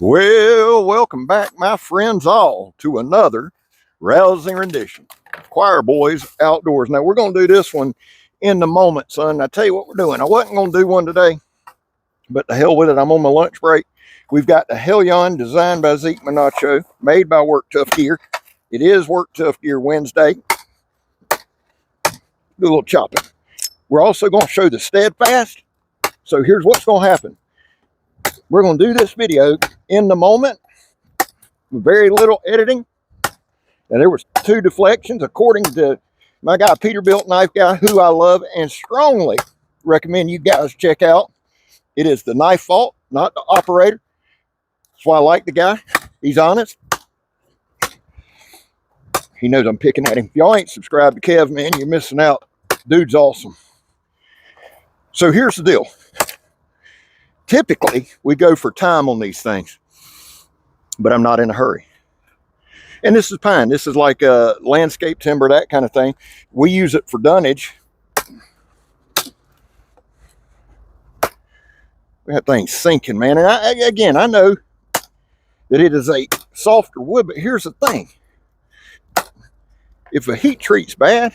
Well, welcome back, my friends all, to another rousing rendition of Choir Boys Outdoors. Now, we're going to do this one in the moment, son. I tell you what we're doing. I wasn't going to do one today, but the hell with it. I'm on my lunch break. We've got the Helion, designed by Zeke Manacho, made by Work Tough Gear. It is Work Tough Gear Wednesday. Do a little chopping. We're also going to show the Steadfast. So here's what's going to happen. We're going to do this video in the moment with very little editing. And there was 2 deflections, according to my guy, Peterbilt Knife Guy, who I love and strongly recommend you guys check out. It is the knife fault, not the operator. That's why I like the guy. He's honest. He knows I'm picking at him. If y'all ain't subscribed to Kev, man, you're missing out. Dude's awesome. So here's the deal. Typically, we go for time on these things, but I'm not in a hurry. And this is pine. This is like landscape timber, that kind of thing. We use it for dunnage. That thing's sinking, man. And I know that it is a softer wood, but here's the thing. If a heat treat's bad,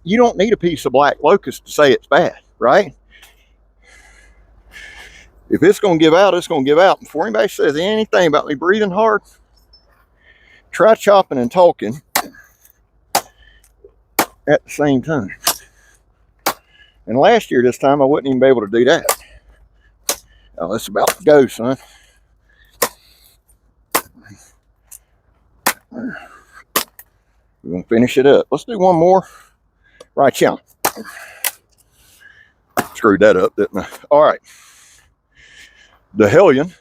you don't need a piece of black locust to say it's bad, right? If it's going to give out, it's going to give out. Before anybody says anything about me breathing hard, try chopping and talking at the same time. And last year, this time, I wouldn't even be able to do that. Oh, it's about to go, son. We're going to finish it up. Let's do one more. Right, yeah. Screwed that up, didn't I? All right. The Hellion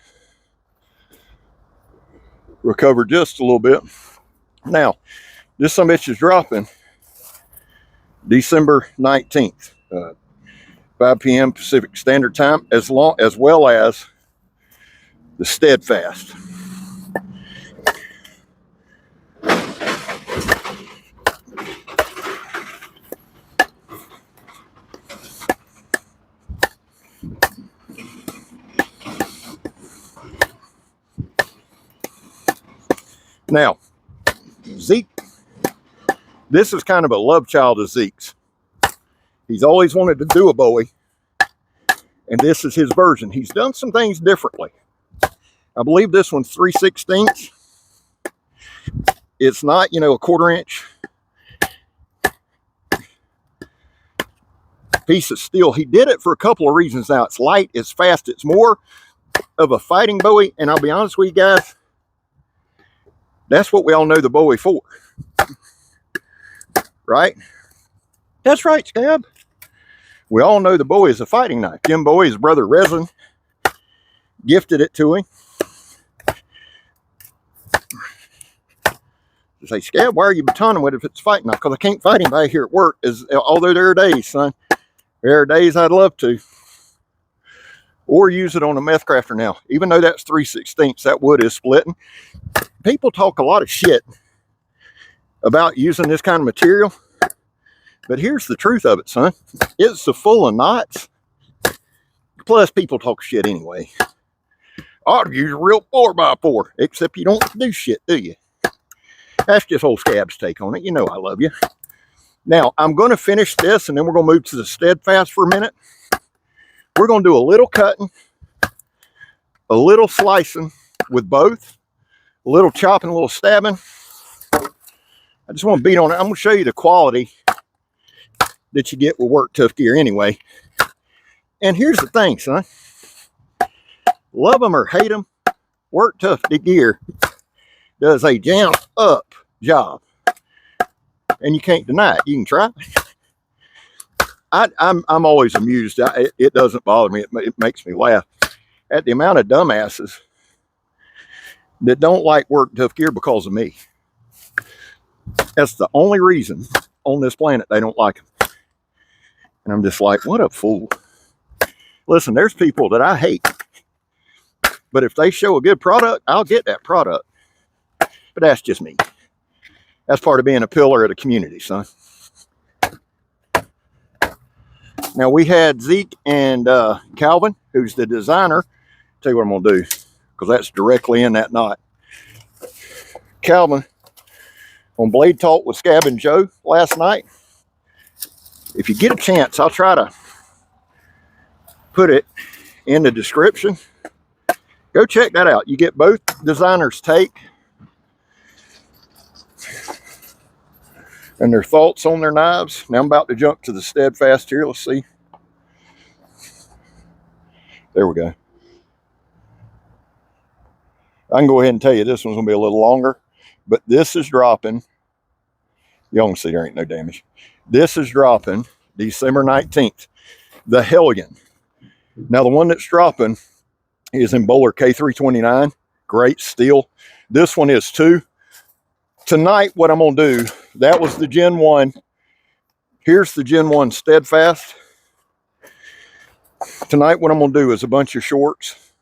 recovered just a little bit. Now, this some bitch is dropping December 19th, 5 p.m. Pacific Standard Time, as well as the Steadfast. Now, Zeke, this is kind of a love child of Zeke's. He's always wanted to do a Bowie, and this is his version. He's done some things differently. I believe this one's 3/16. It's not, a 1/4 inch piece of steel. He did it for a couple of reasons. Now, it's light, it's fast, it's more of a fighting Bowie, and I'll be honest with you guys, that's what we all know the Bowie for. Right? That's right, Scab. We all know the Bowie is a fighting knife. Jim Bowie, his brother Resin, gifted it to him. To say, Scab, why are you batoning with it if it's a fighting knife? Because I can't fight anybody here at work, although there are days, son. There are days I'd love to. Or use it on a meth crafter now. Even though that's 3/16, that wood is splitting. People talk a lot of shit about using this kind of material. But here's the truth of it, son. It's so full of knots. Plus, people talk shit anyway. Ought to use a real 4x4. Except you don't do shit, do you? That's just old Scab's take on it. You know I love you. Now, I'm going to finish this, and then we're going to move to the Steadfast for a minute. We're going to do a little cutting, a little slicing with both, a little chopping, a little stabbing. I just want to beat on it. I'm going to show you the quality that you get with Work Tough Gear anyway. And here's the thing, son. Love them or hate them, Work Tough Gear does a jam up job. And you can't deny it. You can try. I'm always amused. It doesn't bother me. It makes me laugh at the amount of dumbasses that don't like Work Tough Gear because of me. That's the only reason on this planet they don't like them. And I'm just like, what a fool. Listen, there's people that I hate. But if they show a good product, I'll get that product. But that's just me. That's part of being a pillar of the community, son. Now, we had Zeke and Calvin, who's the designer, Tell you what I'm gonna do, because that's directly in that knot. Calvin, on Blade Talk with Scab and Joe last night, if you get a chance, I'll try to put it in the description. Go check that out. You get both designers' take and their thoughts on their knives. Now I'm about to jump to the Steadfast here. Let's see. There we go. I can go ahead and tell you this one's gonna be a little longer, but this is dropping. Y'all can see there ain't no damage. This is dropping December 19th. The Hellion. Now the one that's dropping is in Bowler K329. Great steel. This one is too. Tonight, what I'm gonna do, that was the Gen 1. Here's the Gen 1 Steadfast. Tonight, what I'm gonna do is a bunch of shorts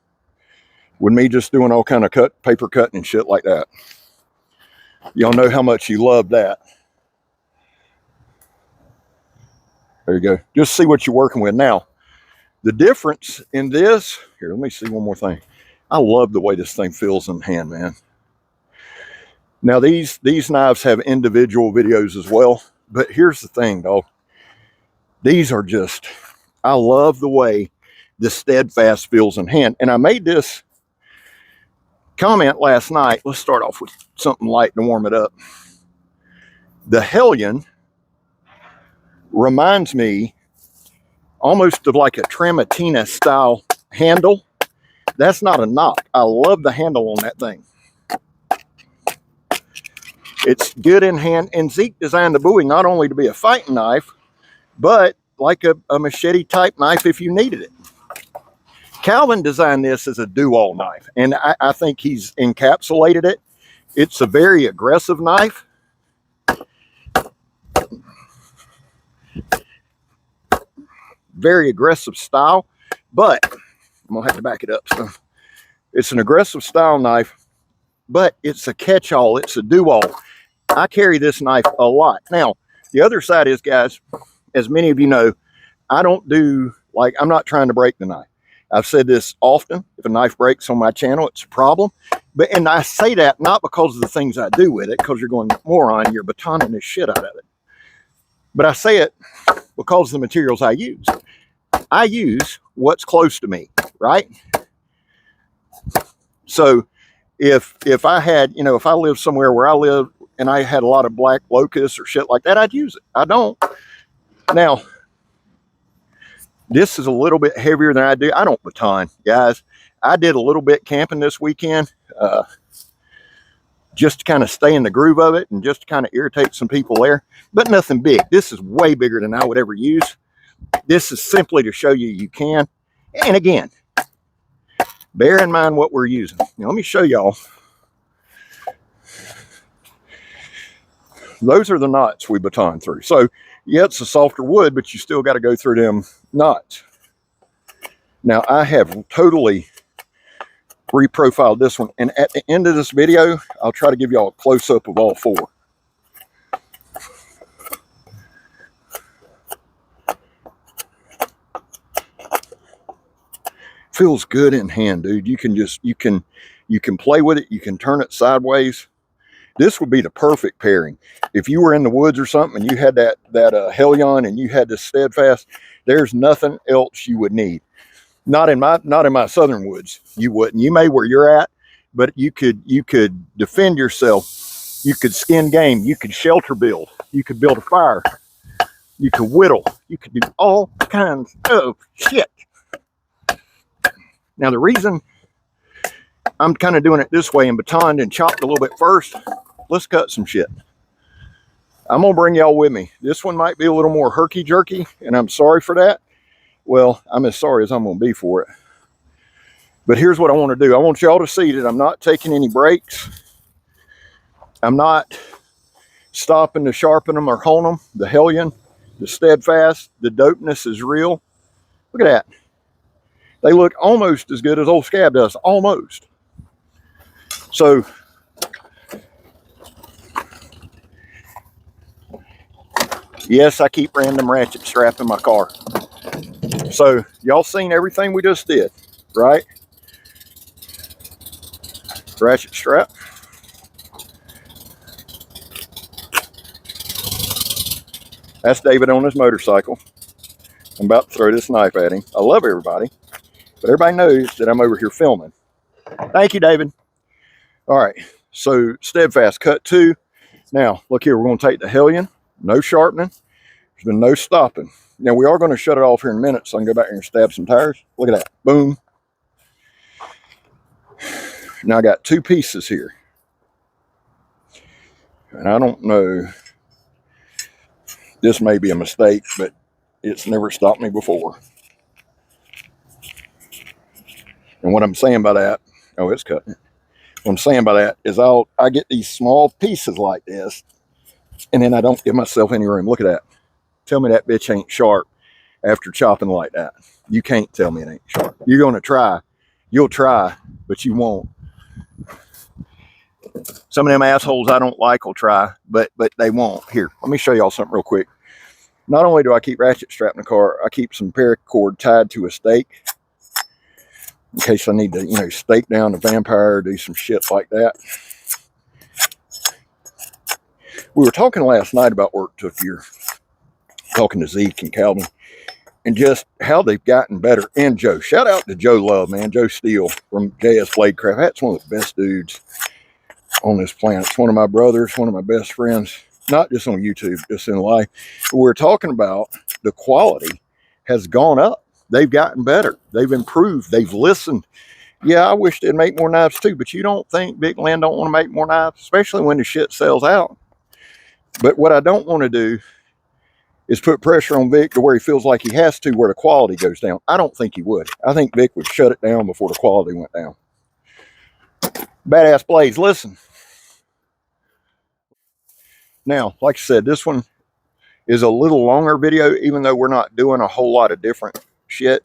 with me just doing all kind of paper cutting and shit like that. Y'all know how much you love that. There you go. Just see what you're working with. Now, the difference in this, here, let me see one more thing. I love the way this thing feels in hand, man. Now, these knives have individual videos as well, but here's the thing, dog. These are just, I love the way the Steadfast feels in hand. And I made this comment last night. Let's start off with something light to warm it up. The Helion reminds me almost of like a Tramontina style handle. That's not a knock. I love the handle on that thing. It's good in hand, and Zeke designed the Bowie not only to be a fighting knife, but like a machete type knife if you needed it. Calvin designed this as a do-all knife, and I think he's encapsulated it. It's a very aggressive knife. Very aggressive style, but I'm gonna have to back it up. So it's an aggressive style knife, but it's a catch-all. It's a do-all. I carry this knife a lot. Now, the other side is, guys, as many of you know, I don't do, like, I'm not trying to break the knife. I've said this often. If a knife breaks on my channel, it's a problem. And I say that not because of the things I do with it, because you're going, moron, you're batoning the shit out of it. But I say it because of the materials I use. I use what's close to me, right? So if I had, you know, if I lived somewhere where I live and I had a lot of black locusts or shit like that, I'd use it. I don't. Now, this is a little bit heavier than I do. I don't baton, guys. I did a little bit camping this weekend, just to kind of stay in the groove of it and just to kind of irritate some people there, but nothing big. This is way bigger than I would ever use. This is simply to show you you can. And again, bear in mind what we're using. Now, let me show y'all. Those are the knots we baton through. So, yeah, it's a softer wood, but you still got to go through them knots. Now, I have totally reprofiled this one, and at the end of this video, I'll try to give y'all a close-up of all four. Feels good in hand, dude. You can just, you can play with it. You can turn it sideways. This would be the perfect pairing. If you were in the woods or something and you had that Helion and you had this Steadfast, there's nothing else you would need. Not in my southern woods. You wouldn't. You may where you're at, but you could defend yourself. You could skin game. You could shelter build. You could build a fire. You could whittle. You could do all kinds of shit. Now, the reason I'm kind of doing it this way and batoned and chopped a little bit first, let's cut some shit. I'm going to bring y'all with me. This one might be a little more herky-jerky, and I'm sorry for that. Well, I'm as sorry as I'm going to be for it. But here's what I want to do. I want y'all to see that I'm not taking any breaks. I'm not stopping to sharpen them or hone them. The Helion, the Steadfast, the dopeness is real. Look at that. They look almost as good as old Scab does. Almost. So, yes, I keep random ratchet strap in my car. So, y'all seen everything we just did, right? ratchet strap. That's David on his motorcycle. I'm about to throw this knife at him. I love everybody, but everybody knows that I'm over here filming. Thank you, David. All right, so Steadfast cut 2. Now, look here, we're going to take the Hellion, no sharpening. There's been no stopping. Now, we are going to shut it off here in a minute so I can go back here and stab some tires. Look at that, boom. Now, I got 2 pieces here. And I don't know, this may be a mistake, but it's never stopped me before. And what I'm saying by that, oh, it's cutting it. What I'm saying by that is I get these small pieces like this, and then I don't give myself any room. Look at that. Tell me that bitch ain't sharp after chopping like that. You can't tell me it ain't sharp. You're going to try. You'll try, but you won't. Some of them assholes I don't like will try, but they won't. Here, let me show y'all something real quick. Not only do I keep ratchet strap in the car, I keep some paracord tied to a stake in case I need to, you know, stake down the vampire or do some shit like that. We were talking last night about work Tuff here, talking to Zeke and Calvin, and just how they've gotten better. And Joe, shout out to Joe Love, man. Joe Steele from JS Bladecraft. That's one of the best dudes on this planet. It's one of my brothers, one of my best friends, not just on YouTube, just in life. But we're talking about the quality has gone up. They've gotten better. They've improved. They've listened. Yeah, I wish they'd make more knives too, but you don't think Big Land don't want to make more knives, especially when the shit sells out. But what I don't want to do is put pressure on Vic to where he feels like he has to, where the quality goes down. I don't think he would. I think Vic would shut it down before the quality went down. Badass Blades, listen. Now, like I said, this one is a little longer video, even though we're not doing a whole lot of different shit.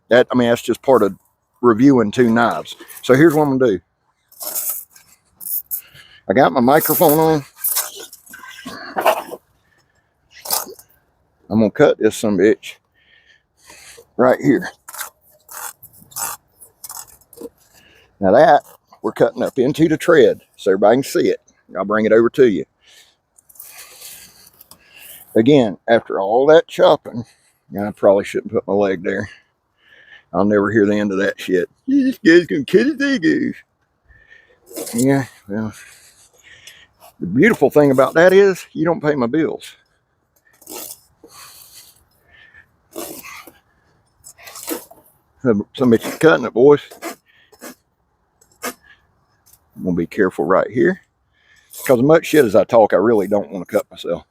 That, I mean, that's just part of reviewing 2 knives. So here's what I'm gonna do. I got my microphone on. I'm gonna cut this some bitch right here. Now that we're cutting up into the tread so everybody can see it. I'll bring it over to you. Again, after all that chopping, I probably shouldn't put my leg there. I'll never hear the end of that shit. This guy's gonna cut his leg off. Yeah, well, the beautiful thing about that is you don't pay my bills. Somebody's cutting it, boys. I'm gonna be careful right here, because as much shit as I talk, I really don't want to cut myself.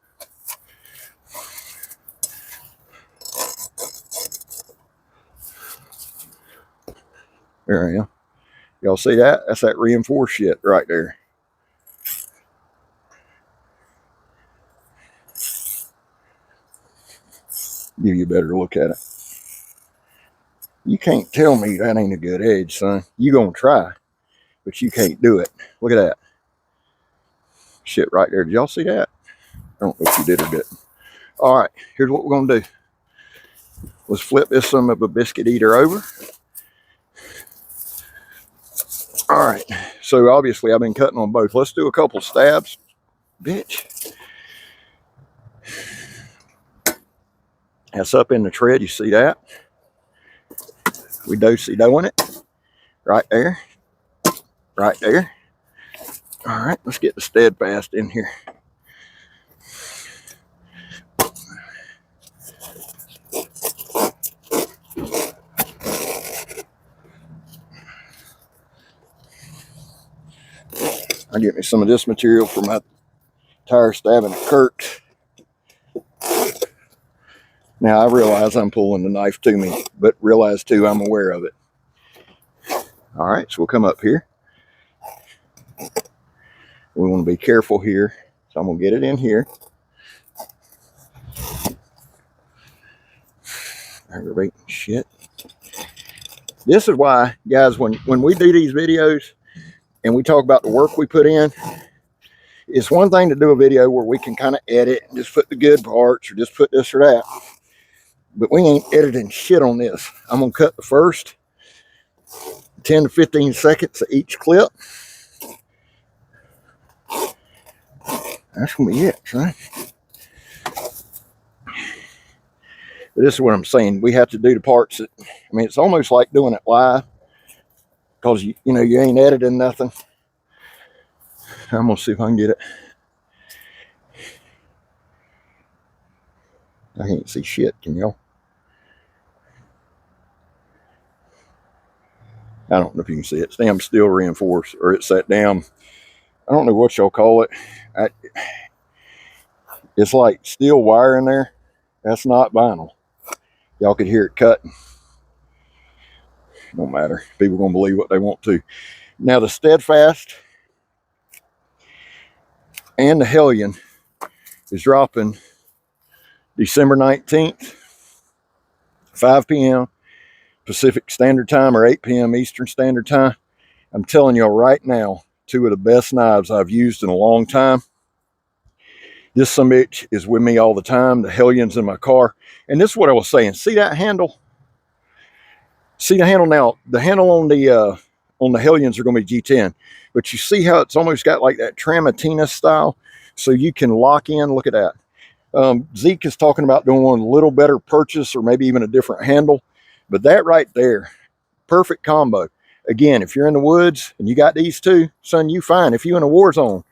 There I am. Y'all see that? That's that reinforced shit right there. Give you a better look at it. You can't tell me that ain't a good edge, son. You gonna try, but you can't do it. Look at that. Shit right there. Did y'all see that? I don't know if you did or didn't. All right, here's what we're gonna do. Let's flip this son of a biscuit eater over. All right, so obviously I've been cutting on both. Let's do a couple stabs. Bitch. That's up in the tread, you see that? We do-si-doing it. Right there. Right there. All right, let's get the Steadfast in here. I'll get me some of this material for my tire stabbing at Kirk's. Now, I realize I'm pulling the knife to me, but realize too I'm aware of it. All right, so we'll come up here. We want to be careful here, so I'm going to get it in here. Aggravating shit. This is why, guys, when we do these videos and we talk about the work we put in, it's one thing to do a video where we can kind of edit and just put the good parts or just put this or that. But we ain't editing shit on this. I'm going to cut the first 10 to 15 seconds of each clip. That's gonna be it, right? But this is what I'm saying. We have to do the parts that, I mean, it's almost like doing it live, because you know, you ain't editing nothing. I'm gonna see if I can get it. I can't see shit, can y'all? I don't know if you can see it. It's damn steel reinforced, or it's that damn, I don't know what y'all call it. It's like steel wire in there. That's not vinyl. Y'all could hear it cutting. Don't matter. People are gonna believe what they want to. Now the Steadfast and the Hellion is dropping December 19th, 5 p.m. Pacific Standard Time, or 8 p.m. Eastern Standard Time. I'm telling y'all right now, two of the best knives I've used in a long time. This sumbitch is with me all the time. The Helion's in my car. And this is what I was saying. See that handle? See the handle now? The handle on the Helions are going to be G10. But you see how it's almost got like that Tramontina style? So you can lock in. Look at that. Zeke is talking about doing one a little better purchase, or maybe even a different handle. But that right there, perfect combo. Again, if you're in the woods and you got these two, son, you fine. If you're in a war zone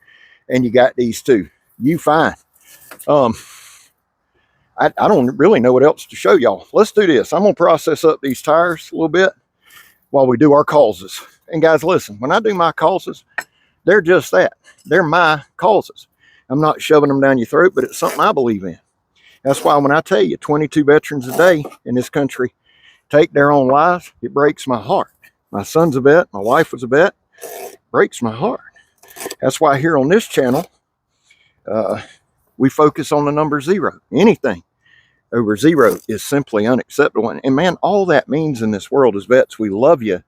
and you got these two, you fine. I don't really know what else to show y'all. Let's do this. I'm going to process up these tires a little bit while we do our causes. And guys, listen, when I do my causes, they're just that. They're my causes. I'm not shoving them down your throat, but it's something I believe in. That's why when I tell you 22 veterans a day in this country take their own lives, it breaks my heart. My son's a vet. My wife was a vet. It breaks my heart. That's why here on this channel, we focus on the number 0. Anything over 0 is simply unacceptable. And man, all that means in this world is, vets, we love you.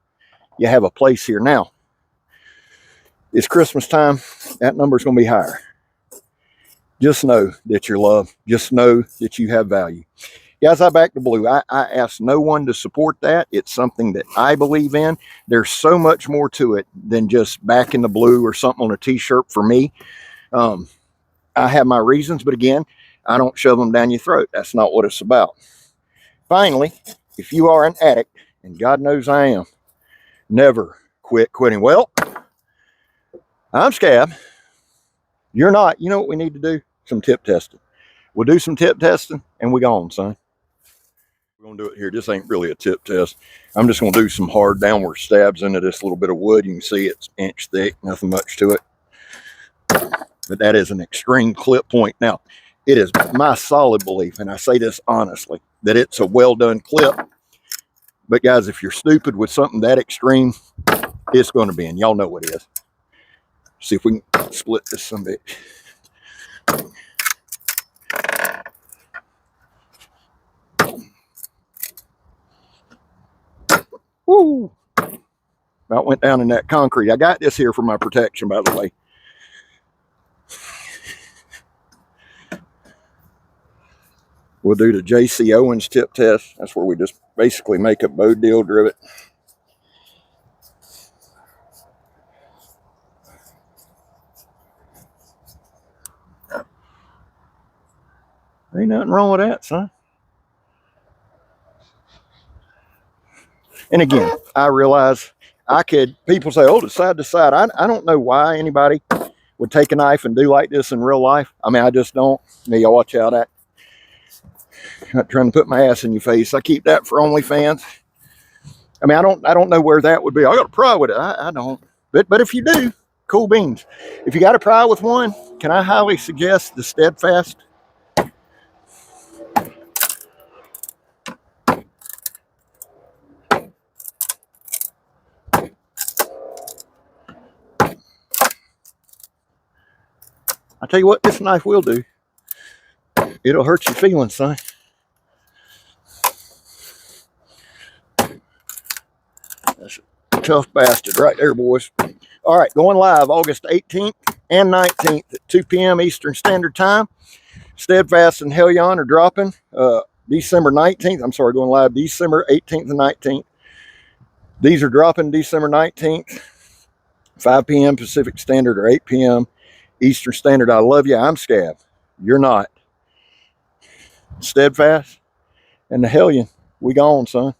You have a place here. Now, it's Christmas time. That number's going to be higher. Just know that you're loved. Just know that you have value. Guys, I back the blue. I ask no one to support that. It's something that I believe in. There's so much more to it than just backing the blue or something on a t-shirt for me. I have my reasons, but again, I don't shove them down your throat. That's not what it's about. Finally, if you are an addict, and God knows I am, never quit quitting. Well, I'm Scab. You're not. You know what we need to do? Some tip testing. We'll do some tip testing and we gone, son. We're going to do it here. This ain't really a tip test. I'm just going to do some hard downward stabs into this little bit of wood. You can see it's inch thick, nothing much to it. But that is an extreme clip point. Now, it is my solid belief, and I say this honestly, that it's a well done clip. But guys, if you're stupid with something that extreme, it's going to be, and y'all know what it is. See if we can split this some bit. Woo! About went down in that concrete. I got this here for my protection, by the way. We'll do the J.C. Owens tip test. That's where we just basically make a bow deal drivet. Ain't nothing wrong with that, son. And again, I realize people say, oh, the side to side. I don't know why anybody would take a knife and do like this in real life. I mean, I just don't. Now, y'all watch out. I'm not trying to put my ass in your face. I keep that for OnlyFans. I mean, I don't know where that would be. I got a problem with it. I don't. But if you do, cool beans. If you got a problem with one, can I highly suggest the Steadfast? I tell you what, this knife will do. It'll hurt your feelings, son. That's a tough bastard right there, boys. All right, going live August 18th and 19th at 2 p.m. Eastern Standard Time. Steadfast and Helion are dropping December 19th. I'm sorry, going live December 18th and 19th. These are dropping December 19th, 5 p.m. Pacific Standard or 8 p.m. Eastern Standard. I love you. I'm Scab. You're not. Steadfast and the Hellion. We gone, son.